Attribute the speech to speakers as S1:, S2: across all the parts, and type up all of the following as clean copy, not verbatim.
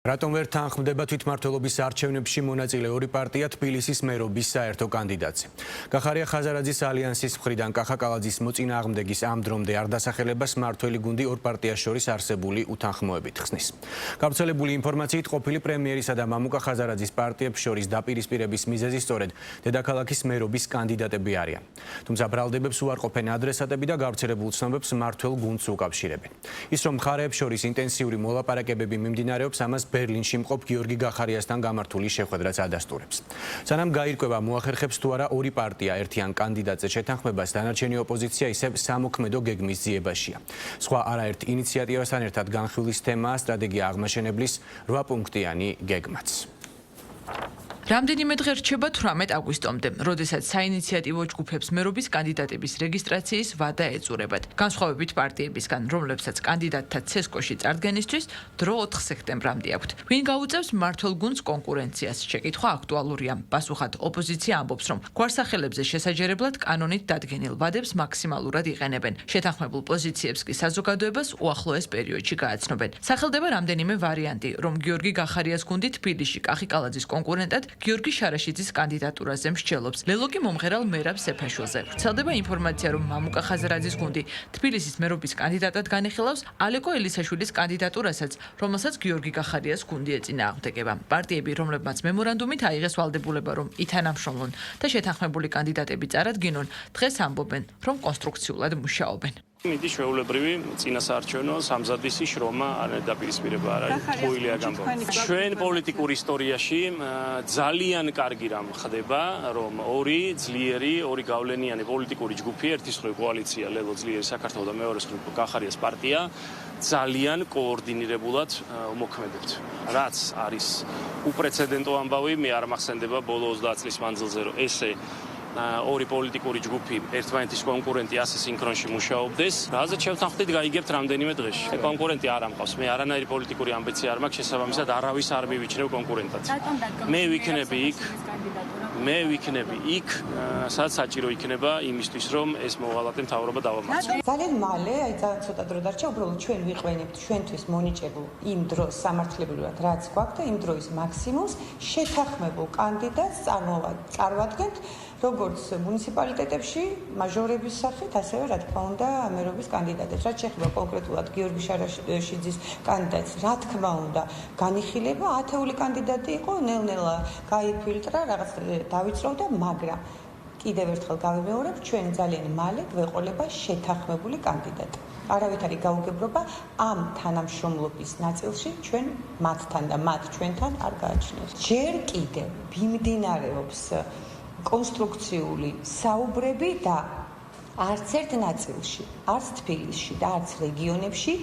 S1: რატომ ვერ თანხმდება თვითმმართველობის არჩევნებში მონაწილე ორი პარტია თბილისის მერობის საერთო კანდიდატზე? გახარია ხაზარაძის ალიანსის მხრიდან კახა კალაძის მოწინააღმდეგის ამ დრომდე არ დასახელებას მმართველი გუნდი ორ პარტიას შორის არსებული უთანხმოებით ხსნის. გავრცელებული ინფორმაციით ყოფილი პრემიერისა და მამუკა ხაზარაძის პარტიებს შორის დაპირისპირების მიზეზი სწორედ დედაქალაქის მერობის კანდიდატები არიან. თუმცა ბრალდებებს უარყოფენ ადრესატები და გავრცელებულ ცნობებს მმართველ გუნდს უკავშირებენ. ის რომ მხარეებს შორის ინტენსიური მოლაპარაკებები მიმდინარეობს, ამას ბერლინში მყოფ გიორგი გახარიასთან გამართული შეხვედრაც ადასტურებს. სანამ გაირკვევა მოახერხებს თუ არა ორი პარტია ერთიან კანდიდატზე შეთანხმებას, დანარჩენი ოპოზიცია ისევ სამოქმედო გეგმის ძიებაშია. სხვა არაერთ ინიციატივასთან ერთად განხილვის თემაა სტრატეგია აღმაშენებლის 8 პუნქტიანი გეგმაც.
S2: რამდენიმე დღე რჩება 18 აგვისტომდე, როდესაც საინიციატივო ჯგუფებს მერობის კანდიდატების რეგისტრაციის ვადა ეწურებათ. განსხვავებით პარტიებისგან, რომლებსაც კანდიდატთა ცესკოში წარდგენისთვის დრო 4 სექტემბრამდე აქვთ. ვინ გაუწევს მმართველ გუნდს კონკურენციას? შეკითხვა აქტუალურია. პასუხად ოპოზიცია ამბობს, რომ გვარსახელებზე შესაჯერებლად კანონით დადგენილ ვადებს მაქსიმალურად იყენებენ. შეთანხმებულ პოზიციებს კი საზოგადოებას უახლოეს პერიოდში გააცნობენ. სახელდება რამდენიმე ვარიანტი, რომ გიორგი გახარიას გუნდი თბილისში კახი კალაძის კონკურენტად გიორგი შარაშიძის კანდიდატურაზე მსჯელობს. ლელოკი მომღერალ მერაბ სეფაშვილზე. ვრცელდება ინფორმაცია, რომ მამუკა ხაზარაძის გუნდი თბილისის მერობის კანდიდატად განიხილავს ალეკო ელისაშვილის კანდიდატურასაც, რომელსაც გიორგი გახარიას გუნდი ეწინააღმდეგება. პარტიები, რომლებმაც მემორანდუმით აიღეს ვალდებულება, რომ ითანამშრომლონ და შეთანხმებული კანდიდატები წარადგინონ, დღეს ამბობენ, რომ კონსტრუქციულად მუშაობენ.
S3: მიდი ჩვეულებრივი წინასაარჩევნო სამზადისი შრომა არ დაპირისპირება არ არის თხოვილია გამბო. ჩვენ პოლიტიკურ ისტორიაში ძალიან კარგი რამ ხდება, რომ ორი ძლიერი, ორი გავლენიანი პოლიტიკური ჯგუფი, ერთის მხრივ კოალიცია ლელო ძლიერი საქართველოს და მეორეს მხრივ გახარიას პარტია ძალიან კოორდინირებულად უმოქმედებთ. რაც არის უპრეცედენტო ამბავი, მე არ მახსენდება ბოლო 30 წლის მანძილზე, რომ ესე ორი პოლიტიკური ჯგუფი ერთმანეთის კონკურენტი ასე სინქრონში მუშაობდეს. რაზეც შევთანხმდით გაიგებთ რამდენიმე დღეში. კონკურენტი არ ამყავს. მე არანაირი პოლიტიკური ამბიცია არ მაქვს, შესაბამისად არავის არ მივიჩნევ კონკურენტად. მე ვიქნები იქ, სადაც საჭირო იქნება იმისთვის, რომ ეს მოვალატე მთავრობა დავამარცხოს.
S4: ძალიან მალე, ცოტა დრო დარჩა, უბრალოდ ჩვენ ვიყვენებთ ჩვენთვის მონიჭებულ იმ დროს სამართლებრივად რაც გვაქვს და იმ დროის მაქსიმუმს შეთანხმებულ კანდიდატს წარმოადგენთ როგორც მუნიციპალიტეტებში მაჟორების სახით, ასევე რა თქმა უნდა მერობის კანდიდატებს. რაც შეეხება კონკრეტულად გიორგი შარაშიძის კანდიდატს, რა თქმა უნდა განიხილება, ათეული კანდიდატი იყო, ნელ-ნელა გაიფილტრა, რაღაც დავიწროვდა, მაგრამ კიდევ ერთხელ გავიმეორებ, ჩვენ ძალიან მალე გვეყოლება შეთანხმებული კანდიდატი. არავით არის გაუგებრობა ამ თანამშრომლობის ნაწილში ჩვენ მათთან და მათ ჩვენთან არ გააჩნიათ. ჯერ კიდევ მიმდინარეობს კონსტრუქციული საუბრები და არც ერთ ნაწილში, არც თბილისში და არც რეგიონებში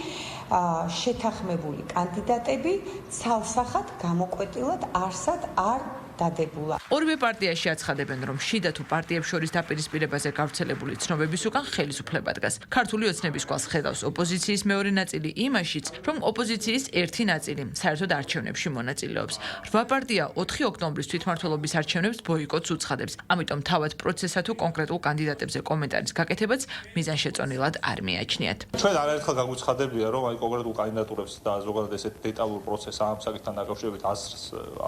S4: შეთანხმებული კანდიდატები ცალსახად გამოკვეტილად არსად არ დადებულა.
S2: ორივე პარტიაში აცხადებენ, რომ შიდა თუ პარტიებს შორის დაპირისპირებაზე გავრცელებული ცნობების უკან ხელისუფლება დგას. ქართული ოცნების კვალს ხედავს ოპოზიციის მეორე ნაწილი იმაშიც, რომ ოპოზიციის ერთი ნაწილი საერთოდ არჩევნებში მონაწილეობს. 8 პარტია 4 ოქტომბრის თვითმმართველობის არჩევნებს ბოიკოტს უცხადებს. ამიტომ თავად პროცესსა თუ კონკრეტულ კანდიდატებზე კომენტარის გაკეთებაც მიზანშეწონილად არ მიაჩნიათ.
S5: ჩვენ არაერთხელ გაგვცხადებია, რომ აი კონკრეტულ კანდიდატურებს და ზოგადად ესეთ დეტალურ პროცესს ამ საკითხთან დაკავშირებით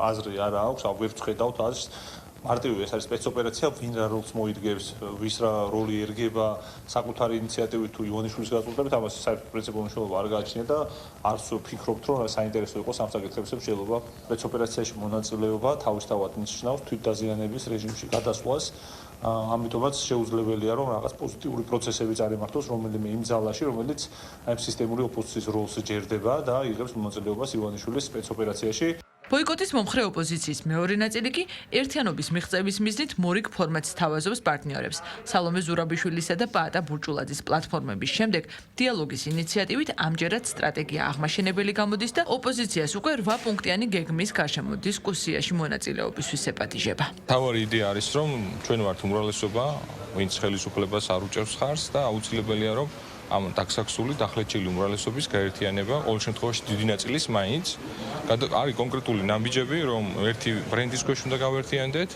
S5: აზრი არ აქვს, ხედავთ აზრს. მარტივი ეს არის სპეცოპერაცია, ვინ რა როლს მოიდგებს, ვის რა როლი ერგება საკუთარი ინიციატივით თუ ივანიშვილის გაწყვეტილებით, ამას საერთოდ პრინციპულ მნიშვნელობა არ გააჩნია და არც ვფიქრობთ, რომ საინტერესო იყოს ამ საკითხებზე მსჯელობა. სპეცოპერაციაში მონაწილეობა თავისთავად ნიშნავს თვითდაზიანების რეჟიმში გადასვლას. ამიტომაც შეუძლებელია, რომ რაღაც პოზიტიური პროცესები წარიმართოს რომელიმე იმ ძალაში, რომელიც აი სისტემური ოპოზიციის როლს ჯერდება და იღებს მონაწილეობას ივანიშვილის სპეცოპერაციაში.
S2: ბოიკოტის მომხრე ოპოზიციის მეორე ნაწილი კი ერთიანობის მიღწევის მიზნით მორიგ ფორმატს თავაზობს პარტნიორებს. სალომე ზურაბიშვილისა და პაატა ბურჭულაძის პლატფორმების შემდეგ დიალოგის ინიციატივით ამჯერად სტრატეგია აღმაშენებელი გამოდის და ოპოზიციას უკვე 8 პუნქტიანი გეგმის გარშემო დისკუსიაში მონაწილეობისთვის ეპატიჟება.
S6: თავარი იდეა არის, რომ ჩვენ ვართ უმრავლესობა, ვინც ხელისუფლებას არ უჭერს ხარს და აუცილებელია, რომ ამ ტაქსაქსული დახლეჩილი უმრავლესობის გაერთიანება ყოველ შემთხვევაში დიდი ნაწილის მაინც არის კონკრეტული ნაბიჯები, რომ ერთი ბრენდის ქვეშ უნდა გავერთიანდეთ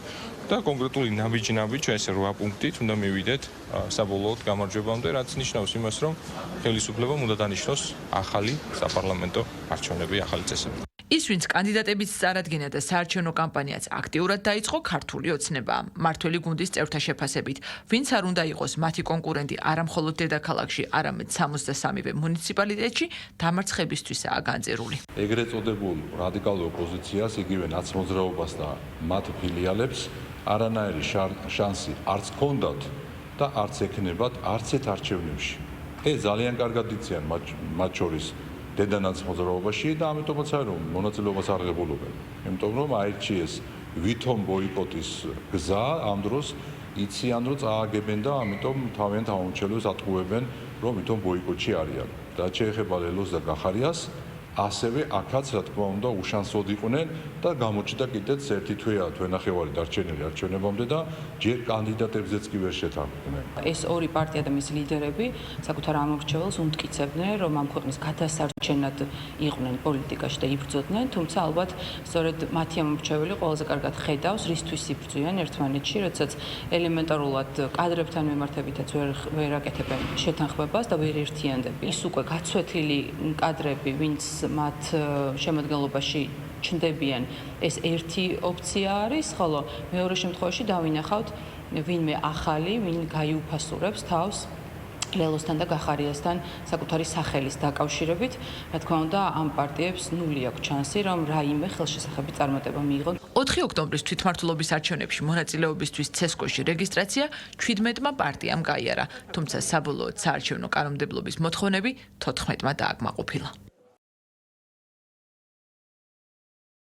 S6: და კონკრეტული ნაბიჯი ჩვენ ესე 8 პუნქტით უნდა მივიდეთ საბოლოოდ გამარჯვებამდე, რაც ნიშნავს იმას, რომ ხელისუფლებამ უნდა დანიშნოს ახალი საპარლამენტო არჩევნები, ახალი წესები.
S2: ის, ვინც კანდიდატების წარადგინა და საარჩევნო კამპანიაც აქტიურად დაიწყო, ქართული ოცნებაა. მმართველი გუნდის წევრთა შეფასებით, ვინც არ უნდა იყოს მათი კონკურენტი არა მხოლოდ დედაქალაქში, არამედ 63-ვე მუნიციპალიტეტში, დამარცხებისთვისაა განწერული.
S7: ეგრეთ წოდებულ რადიკალურ ოპოზიციას, იგივე ნაცმოძრაობას და მათ ფილიალებს არანაირი შანსი არც ჰქონდათ და არც ექნებათ არც ერთ არჩევნებში. ეს ძალიან კარგად იციან მათ შორის დედანაცმოძრაობაში და ამიტომაც არის რომ მონაწილეობას არ ღებულობენ. იმიტომ რომ აირჩიეს ვითომ ბოიკოტის გზა ამ დროს იციან რომ წააგებენ და ამიტომ თავიანთ ამომრჩევლებს ატყუებენ რომ ვითომ ბოიკოტში არიან. და შეეხება ლელოს და გახარიას ასევე აქაც რა თქმა უნდა უშანსოდ იყვნენ და გამოჩნდა კიდეც ერთი თვენახევარი დარჩენილი არჩევნებამდე და ჯერ კანდიდატებზეც კი ვერ შეთანხმდნენ.
S8: ეს ორი პარტია და მისი ლიდერები საკუთარ ამომრჩეველს უმტკიცებდნენ, რომ ამ ქვეყნის გადასარჩენად იყვნენ პოლიტიკაში და იბრძოდნენ, თუმცა ალბათ სწორედ მათი ამომრჩეველი ყველაზე კარგად ხედავს, რისთვის იბრძვიან ერთმანეთში, როდესაც ელემენტარულად კადრებთან მიმართებითაც ვერ აკეთებენ შეთანხმებას და ვერ ერთიანდებიან. ის უკვე გაცვეთილი კადრები, ვინც მათ შემადგენლობაში ჩნდებიან, ეს ერთი ოფცია არის, ხოლო მეორე შემთხვევაში დავინახავთ ვინმე ახალი, ვინ გაიუფასურებს თავს ლელოსთან და გახარიასთან საკუთარი სახელის დაკავშირებით. რა თქმა უნდა, ამ პარტიებს ნული აქვს შანსი, რომ რაიმე ხელშესახები წარმატება მიიღონ.
S2: 4 ოქტომბრის თვითმმართველობის არჩევნებში მონაწილეობისთვის ცესკოში რეგისტრაცია 17-მა პარტიამ გაიარა, თუმცა საბოლოოდ საარჩევნო კანონმდებლობის მოთხოვნები 14-მა დააკმაყოფილა.